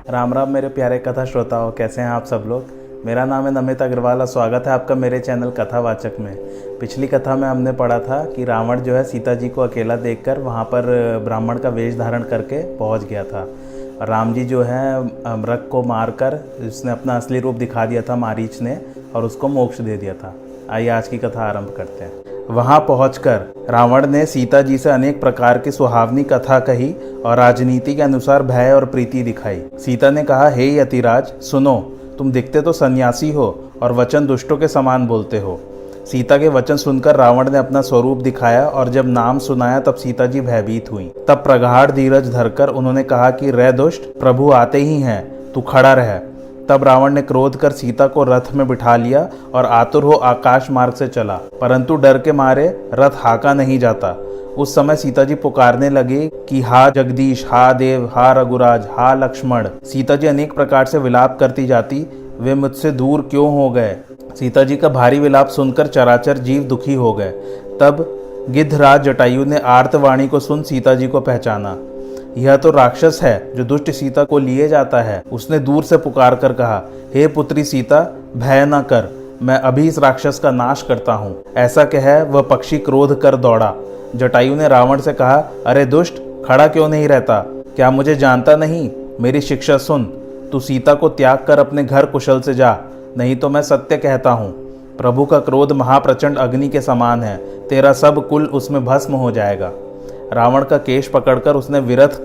राम राम मेरे प्यारे कथा श्रोताओं, कैसे हैं आप सब लोग। मेरा नाम है नमित अग्रवाल और स्वागत है आपका मेरे चैनल कथावाचक में। पिछली कथा में हमने पढ़ा था कि रावण जो है सीता जी को अकेला देखकर वहाँ पर ब्राह्मण का वेश धारण करके पहुँच गया था। राम जी जो है मृग को मारकर उसने अपना असली रूप दिखा दिया था मारीच ने, और उसको मोक्ष दे दिया था। आइए आज की कथा आरंभ करते हैं। वहां पहुंचकर रावण ने सीता जी से अनेक प्रकार की सुहावनी कथा कही और राजनीति के अनुसार भय और प्रीति दिखाई। सीता ने कहा, हे यतिराज सुनो, तुम दिखते तो सन्यासी हो और वचन दुष्टों के समान बोलते हो। सीता के वचन सुनकर रावण ने अपना स्वरूप दिखाया और जब नाम सुनाया तब सीता जी भयभीत हुई। तब प्रगाढ़ धीरज धरकर उन्होंने कहा कि रे दुष्ट, प्रभु आते ही हैं, तू खड़ा रह। तब रावण ने क्रोध कर सीता को रथ में बिठा लिया और आतुर हो आकाश मार्ग से चला, परंतु डर के मारे रथ हाका नहीं जाता। उस समय सीता जी पुकारने लगे कि हा जगदीश, हा देव, हा रघुराज, हा लक्ष्मण। सीता जी अनेक प्रकार से विलाप करती जाती, वे मुझसे दूर क्यों हो गए। सीता जी का भारी विलाप सुनकर चराचर जीव दुखी हो गए। तब गिद्धराज जटायु ने आर्तवाणी को सुन सीता जी को पहचाना। यह तो राक्षस है जो दुष्ट सीता को लिए जाता है। उसने दूर से पुकार कर कहा, हे पुत्री सीता, भय न कर, मैं अभी इस राक्षस का नाश करता हूँ। ऐसा कह वह पक्षी क्रोध कर दौड़ा। जटायु ने रावण से कहा, अरे दुष्ट, खड़ा क्यों नहीं रहता? क्या मुझे जानता नहीं? मेरी शिक्षा सुन। तू सीता को त्याग कर अपने घर कुशल से जा, नहीं तो मैं सत्य कहता हूँ। प्रभु का क्रोध महाप्रचंड अग्नि के समान है, तेरा सब कुल उसमें भस्म हो जाएगा। रावण का केश पकड़कर उसने विरथ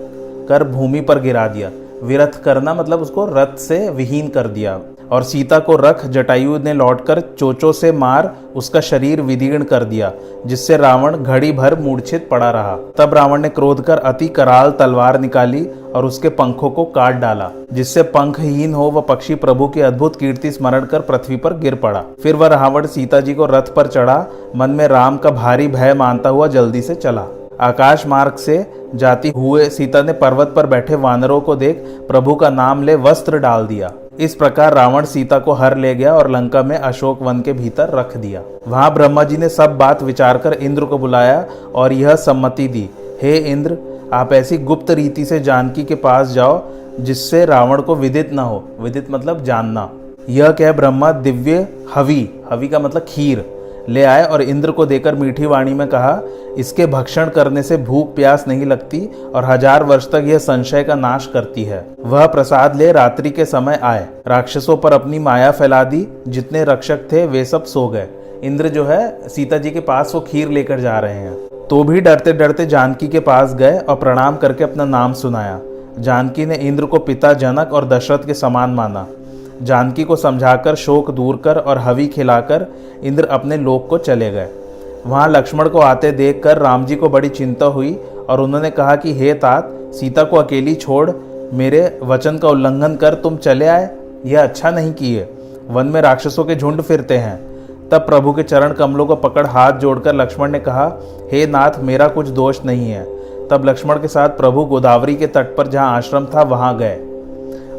कर भूमि पर गिरा दिया। विरथ करना मतलब उसको रथ से विहीन कर दिया। और सीता को रख जटायु ने लौटकर चोंचों से मार उसका शरीर विदीर्ण कर दिया, जिससे रावण घड़ी भर मूर्छित पड़ा रहा। तब रावण ने क्रोध कर अति कराल तलवार निकाली और उसके पंखों को काट डाला, जिससे पंखहीन हो वह पक्षी प्रभु की अद्भुत कीर्ति स्मरण कर पृथ्वी पर गिर पड़ा। फिर वह रावण सीता जी को रथ पर चढ़ा, मन में राम का भारी भय मानता हुआ जल्दी से चला। आकाश मार्ग से जाती हुए सीता ने पर्वत पर बैठे वानरों को देख प्रभु का नाम ले वस्त्र डाल दिया। इस प्रकार रावण सीता को हर ले गया और लंका में अशोक वन के भीतर रख दिया। वहां ब्रह्मा जी ने सब बात विचार कर इंद्र को बुलाया और यह सम्मति दी, हे इंद्र, आप ऐसी गुप्त रीति से जानकी के पास जाओ जिससे रावण को विदित न हो। विदित मतलब जानना। यह कह ब्रह्मा दिव्य हवि का मतलब खीर ले आए और इंद्र को देकर मीठी वाणी में कहा, इसके भक्षण करने से भूख प्यास नहीं लगती और 1000 वर्ष तक यह संशय का नाश करती है। वह प्रसाद ले रात्रि के समय आए। राक्षसों पर अपनी माया फैला दी। जितने रक्षक थे वे सब सो गए। इंद्र जो है सीता जी के पास वो खीर लेकर जा रहे हैं, तो भी डरते डरते जानकी के पास गए और प्रणाम करके अपना नाम सुनाया। जानकी ने इंद्र को पिता जनक और दशरथ के समान माना। जानकी को समझाकर शोक दूर कर और हवि खिलाकर इंद्र अपने लोक को चले गए। वहां लक्ष्मण को आते देखकर राम जी को बड़ी चिंता हुई और उन्होंने कहा कि हे तात, सीता को अकेली छोड़ मेरे वचन का उल्लंघन कर तुम चले आए, यह अच्छा नहीं किए। वन में राक्षसों के झुंड फिरते हैं। तब प्रभु के चरण कमलों को पकड़ हाथ जोड़कर लक्ष्मण ने कहा, हे नाथ, मेरा कुछ दोष नहीं है। तब लक्ष्मण के साथ प्रभु गोदावरी के तट पर जहाँ आश्रम था वहां गए।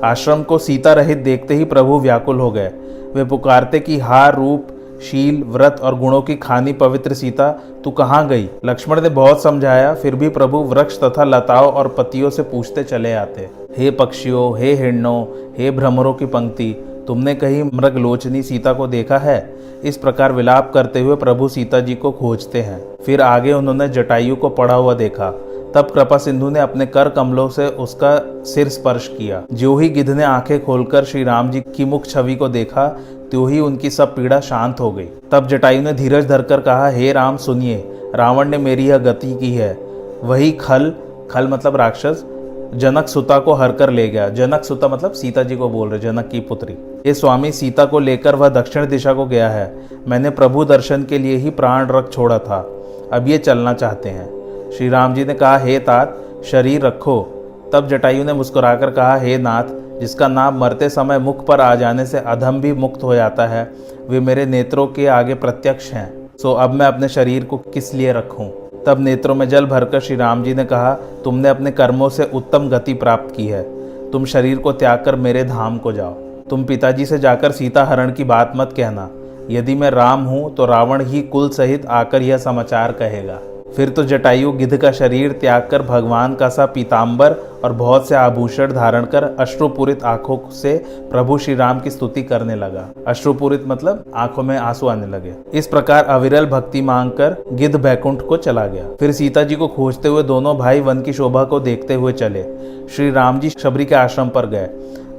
आश्रम को सीता रहित देखते ही प्रभु व्याकुल हो गए। वे पुकारते कि हा रूप, शील, व्रत और गुणों की खानी पवित्र सीता, तू कहाँ गई? लक्ष्मण ने बहुत समझाया, फिर भी प्रभु वृक्ष तथा लताओं और पतियों से पूछते चले आते, हे पक्षियों, हे हिरणों, हे भ्रमरों की पंक्ति, तुमने कहीं मृगलोचनी सीता को देखा है? इस प्रकार विलाप करते हुए प्रभु सीता जी को खोजते हैं। फिर आगे उन्होंने जटायु को पड़ा हुआ देखा। तब कृपा सिंधु ने अपने कर कमलों से उसका सिर स्पर्श किया। ज्यों ही गिद्ध ने आंखें खोलकर श्री राम जी की मुख छवि को देखा, त्यों ही उनकी सब पीड़ा शांत हो गई। तब जटायु ने धीरज धरकर कहा, हे राम सुनिए, रावण ने मेरी यह गति की है। वही खल मतलब राक्षस जनक सुता को हर कर ले गया। जनक सुता मतलब सीता जी को बोल रहे, जनक की पुत्री। ये स्वामी सीता को लेकर वह दक्षिण दिशा को गया है। मैंने प्रभु दर्शन के लिए ही प्राण रख छोड़ा था, अब ये चलना चाहते हैं। श्री राम जी ने कहा, हे तात शरीर रखो। तब जटायु ने मुस्कुराकर कहा, हे नाथ, जिसका नाम मरते समय मुख पर आ जाने से अधम भी मुक्त हो जाता है, वे मेरे नेत्रों के आगे प्रत्यक्ष हैं। सो अब मैं अपने शरीर को किस लिए रखूं? तब नेत्रों में जल भरकर श्री राम जी ने कहा, तुमने अपने कर्मों से उत्तम गति प्राप्त की है। तुम शरीर को त्याग कर मेरे धाम को जाओ। तुम पिताजी से जाकर सीता हरण की बात मत कहना। यदि मैं राम हूँ तो रावण ही कुल सहित आकर यह समाचार कहेगा। फिर तो जटायु गिद्ध का शरीर त्याग कर भगवान का सा पीताम्बर और बहुत से आभूषण धारण कर अश्रुपूरित आंखों से प्रभु श्री राम की स्तुति करने लगा। अश्रुपूरित मतलब आंखों में आंसू आने लगे। इस प्रकार अविरल भक्ति मांगकर गिद्ध बैकुंठ को चला गया। फिर सीता जी को खोजते हुए दोनों भाई वन की शोभा को देखते हुए चले। श्री राम जी शबरी के आश्रम पर गए।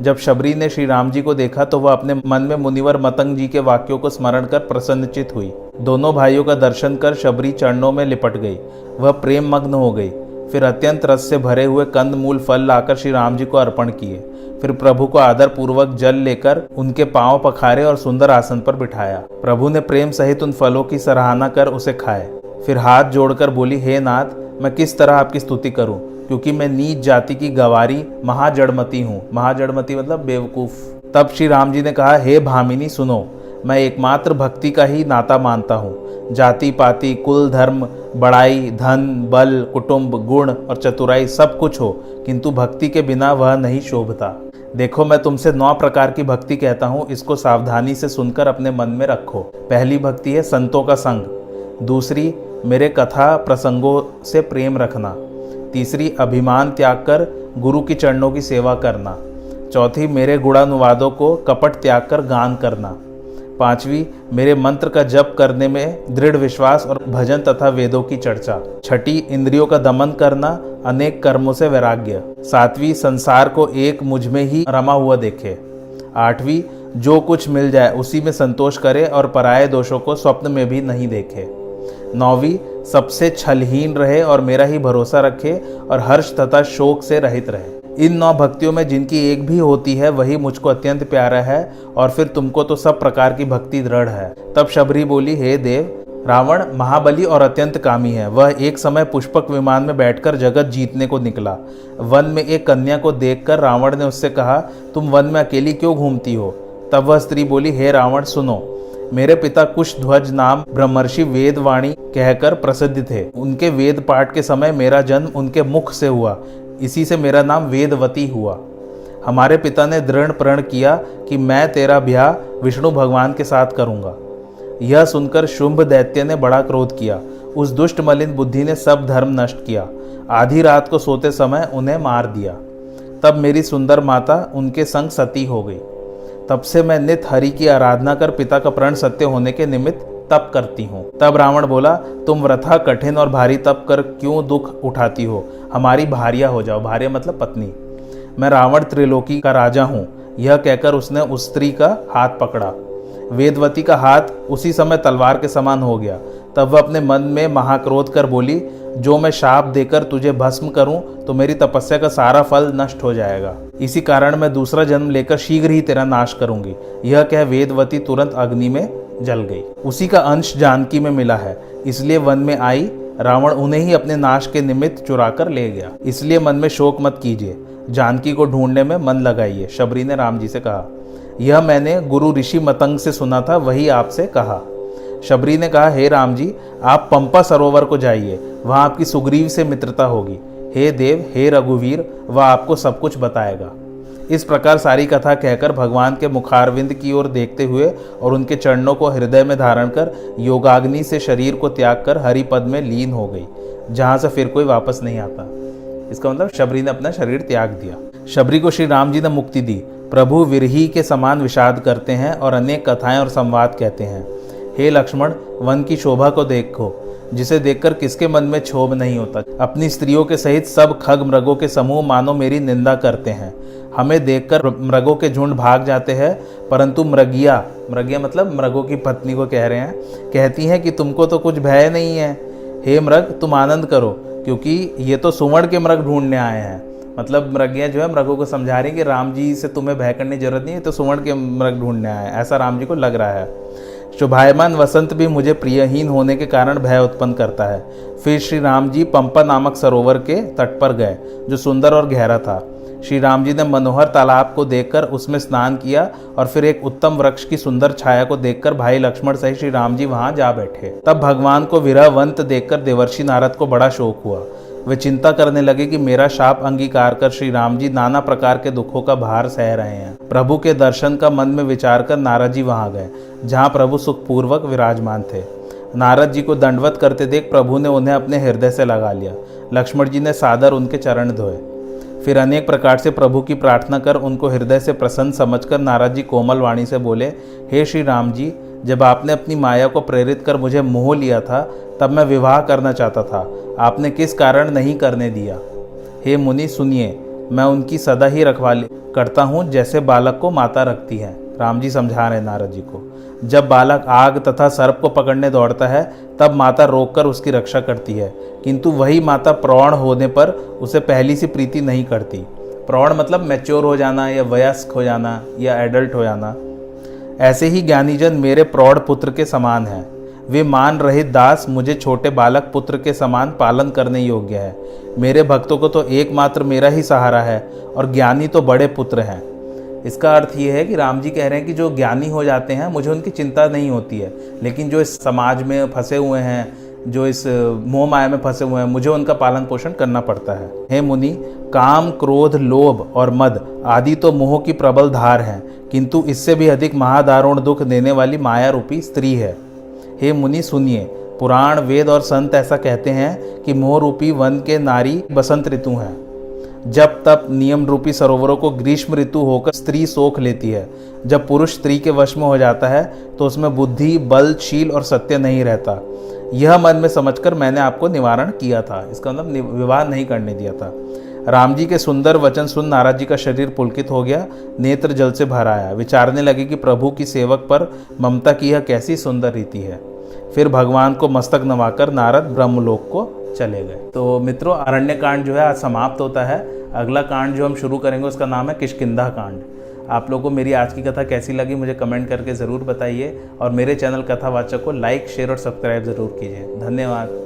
जब शबरी ने श्री राम जी को देखा तो वह अपने मन में मुनिवर मतंग जी के वाक्यों को स्मरण कर प्रसन्नचित हुई। दोनों भाइयों का दर्शन कर शबरी चरणों में लिपट गई। वह प्रेम मग्न हो गई। फिर अत्यंत रस से भरे हुए कंद मूल फल लाकर श्री राम जी को अर्पण किए। फिर प्रभु को आदर पूर्वक जल लेकर उनके पांव पखारे और सुंदर आसन पर बिठाया। प्रभु ने प्रेम सहित उन फलों की सराहना कर उसे खाए। फिर हाथ जोड़कर बोली, हे नाथ, मैं किस तरह आपकी स्तुति करूं, क्योंकि मैं नीच जाति की गवारी महाजड़मती हूँ। महाजड़मती मतलब बेवकूफ। तब श्री राम जी ने कहा, हे भामिनी सुनो, मैं एकमात्र भक्ति का ही नाता मानता हूँ। जाति पाति कुल धर्म बड़ाई धन बल कुटुंब गुण और चतुराई सब कुछ हो, किंतु भक्ति के बिना वह नहीं शोभता। देखो, मैं तुमसे 9 प्रकार की भक्ति कहता हूँ, इसको सावधानी से सुनकर अपने मन में रखो। पहली भक्ति है संतों का संग। दूसरी, मेरे कथा प्रसंगों से प्रेम रखना। तीसरी, अभिमान त्याग कर गुरु की चरणों की सेवा करना। चौथी, मेरे गुणानुवादों को कपट त्याग कर गान करना। पांचवी, मेरे मंत्र का जप करने में दृढ़ विश्वास और भजन तथा वेदों की चर्चा। छठी, इंद्रियों का दमन करना, अनेक कर्मों से वैराग्य। सातवीं, संसार को एक मुझ में ही रमा हुआ देखे। आठवीं, जो कुछ मिल जाए उसी में संतोष करे और पराये दोषों को स्वप्न में भी नहीं देखे। नौवीं, सबसे छलहीन रहे और मेरा ही भरोसा रखे और हर्ष तथा शोक से रहित रहे। इन 9 भक्तियों में जिनकी एक भी होती है वही मुझको अत्यंत प्यारा है, और फिर तुमको तो सब प्रकार की भक्ति दृढ़ है। तब शबरी बोली, हे देव, रावण महाबली और अत्यंत कामी है। वह एक समय पुष्पक विमान में बैठकर जगत जीतने को निकला। वन में एक कन्या को देखकर रावण ने उससे कहा, तुम वन में अकेली क्यों घूमती हो? तब वह स्त्री बोली, हे रावण सुनो, मेरे पिता कुशध्वज नाम ब्रह्मर्षि वेदवाणी कहकर प्रसिद्ध थे। उनके वेद पाठ के समय मेरा जन्म उनके मुख से हुआ, इसी से मेरा नाम वेदवती हुआ। हमारे पिता ने दृढ़ प्रण किया कि मैं तेरा ब्याह विष्णु भगवान के साथ करूंगा। यह सुनकर शुंभ दैत्य ने बड़ा क्रोध किया। उस दुष्ट मलिन बुद्धि ने सब धर्म नष्ट किया। आधी रात को सोते समय उन्हें मार दिया। तब मेरी सुंदर माता उनके संग सती हो गई। तब से मैं नित हरि की आराधना कर पिता का प्रण सत्य होने के निमित्त तप करती हूँ। तब रावण बोला, तुम वृथा कठिन और भारी तप कर क्यों दुख उठाती हो? हमारी भार्या हो जाओ। भार्या मतलब पत्नी। मैं रावण त्रिलोकी का राजा हूँ। यह कहकर उसने उस स्त्री का हाथ पकड़ा। वेदवती का हाथ उसी समय तलवार के समान हो गया। तब वह अपने मन में महाक्रोध कर बोली, जो मैं शाप देकर तुझे भस्म करूं तो मेरी तपस्या का सारा फल नष्ट हो जाएगा। इसी कारण मैं दूसरा जन्म लेकर शीघ्र ही तेरा नाश करूंगी। यह कह वेदवती तुरंत अग्नि में जल गई। उसी का अंश जानकी में मिला है, इसलिए वन में आई। रावण उन्हें ही अपने नाश के निमित्त चुरा कर ले गया। इसलिए मन में शोक मत कीजिए, जानकी को ढूंढने में मन लगाइए। शबरी ने राम जी से कहा, यह मैंने गुरु ऋषि मतंग से सुना था, वही आपसे कहा। शबरी ने कहा, हे राम जी, आप पंपा सरोवर को जाइए, वहां आपकी सुग्रीव से मित्रता होगी। हे देव, हे रघुवीर, वह आपको सब कुछ बताएगा। इस प्रकार सारी कथा कहकर भगवान के मुखारविंद की ओर देखते हुए और उनके चरणों को हृदय में धारण कर योगाग्नि से शरीर को त्याग कर हरिपद में लीन हो गई, जहां से फिर कोई वापस नहीं आता। इसका मतलब शबरी ने अपना शरीर त्याग दिया। शबरी को श्री राम जी ने मुक्ति दी। प्रभु विरही के समान विषाद करते हैं और अनेक कथाएं और संवाद कहते हैं। हे लक्ष्मण, वन की शोभा को देखो। जिसे देखकर किसके मन में क्षोभ नहीं होता। अपनी स्त्रियों के सहित सब खग मृगों के समूह मानो मेरी निंदा करते हैं। हमें देखकर मृगों के झुंड भाग जाते हैं, परंतु मृगिया मतलब मृगों की पत्नी को कह रहे हैं, कहती हैं कि तुमको तो कुछ भय नहीं है। हे मृग, तुम आनंद करो, क्योंकि ये तो सुवर्ण के मृग ढूंढने आए हैं। मतलब मृगियाँ जो है मृगों को समझा रही कि राम जी से तुम्हें भय करने की जरूरत नहीं है, तो सुवर्ण के मृग ढूंढने आए हैं, ऐसा राम जी को लग रहा है। शोभायमान वसंत भी मुझे प्रियहीन होने के कारण भय उत्पन्न करता है। फिर श्री राम जी पंपा नामक सरोवर के तट पर गए, जो सुंदर और गहरा था। श्री राम जी ने मनोहर तालाब को देखकर उसमें स्नान किया और फिर एक उत्तम वृक्ष की सुंदर छाया को देखकर भाई लक्ष्मण सहित श्री राम जी वहां जा बैठे। तब भगवान को विरहवंत देखकर देवर्षि नारद को बड़ा शोक हुआ। वे चिंता करने लगे कि मेरा शाप अंगीकार कर श्री राम जी नाना प्रकार के दुखों का भार सह रहे हैं। प्रभु के दर्शन का मन में विचार कर नारद जी वहां गए, जहां प्रभु सुखपूर्वक विराजमान थे। नारद जी को दंडवत करते देख प्रभु ने उन्हें अपने हृदय से लगा लिया। लक्ष्मण जी ने सादर उनके चरण धोए। फिर अनेक प्रकार से प्रभु की प्रार्थना कर उनको हृदय से प्रसन्न समझकर नारद जी कोमल वाणी से बोले, हे श्री राम जी, जब आपने अपनी माया को प्रेरित कर मुझे मोह लिया था, तब मैं विवाह करना चाहता था। आपने किस कारण नहीं करने दिया? हे मुनि सुनिए, मैं उनकी सदा ही रखवाली करता हूँ, जैसे बालक को माता रखती है। राम जी समझा रहे नारद जी को। जब बालक आग तथा सर्प को पकड़ने दौड़ता है, तब माता रोककर उसकी रक्षा करती है, किंतु वही माता प्रौढ़ होने पर उसे पहली सी प्रीति नहीं करती। प्रौढ़ मतलब मैच्योर हो जाना या वयस्क हो जाना या एडल्ट हो जाना। ऐसे ही ज्ञानीजन मेरे प्रौढ़ पुत्र के समान हैं। वे मान रहित दास मुझे छोटे बालक पुत्र के समान पालन करने योग्य है। मेरे भक्तों को तो एकमात्र मेरा ही सहारा है, और ज्ञानी तो बड़े पुत्र हैं। इसका अर्थ ये है कि राम जी कह रहे हैं कि जो ज्ञानी हो जाते हैं मुझे उनकी चिंता नहीं होती है, लेकिन जो इस समाज में फंसे हुए हैं, जो इस मोह माया में फंसे हुए हैं, मुझे उनका पालन पोषण करना पड़ता है। हे मुनि, काम, क्रोध, लोभ और मद आदि तो मोह की प्रबल धार हैं, किंतु इससे भी अधिक महादारुण दुख देने वाली माया रूपी स्त्री है। हे मुनि सुनिए, पुराण, वेद और संत ऐसा कहते हैं कि मोह रूपी वन के नारी बसंत ऋतु हैं। जब तब नियम रूपी सरोवरों को ग्रीष्म ऋतु होकर स्त्री सोख लेती है। जब पुरुष स्त्री के वश में हो जाता है तो उसमें बुद्धि, बल, शील और सत्य नहीं रहता। यह मन में समझकर मैंने आपको निवारण किया था। इसका मतलब विवाह नहीं करने दिया था। राम जी के सुंदर वचन सुन नारद जी का शरीर पुलकित हो गया, नेत्र जल से भर आया। विचारने लगे कि प्रभु की सेवक पर ममता की यह कैसी सुंदर रीति है। फिर भगवान को मस्तक नवाकर नारद ब्रह्मलोक को चले गए। तो मित्रों, अरण्य कांड जो है आज समाप्त होता है। अगला कांड जो हम शुरू करेंगे उसका नाम है किष्किंधा कांड। आप लोगों को मेरी आज की कथा कैसी लगी मुझे कमेंट करके ज़रूर बताइए, और मेरे चैनल कथावाचक को लाइक, शेयर और सब्सक्राइब ज़रूर कीजिए। धन्यवाद।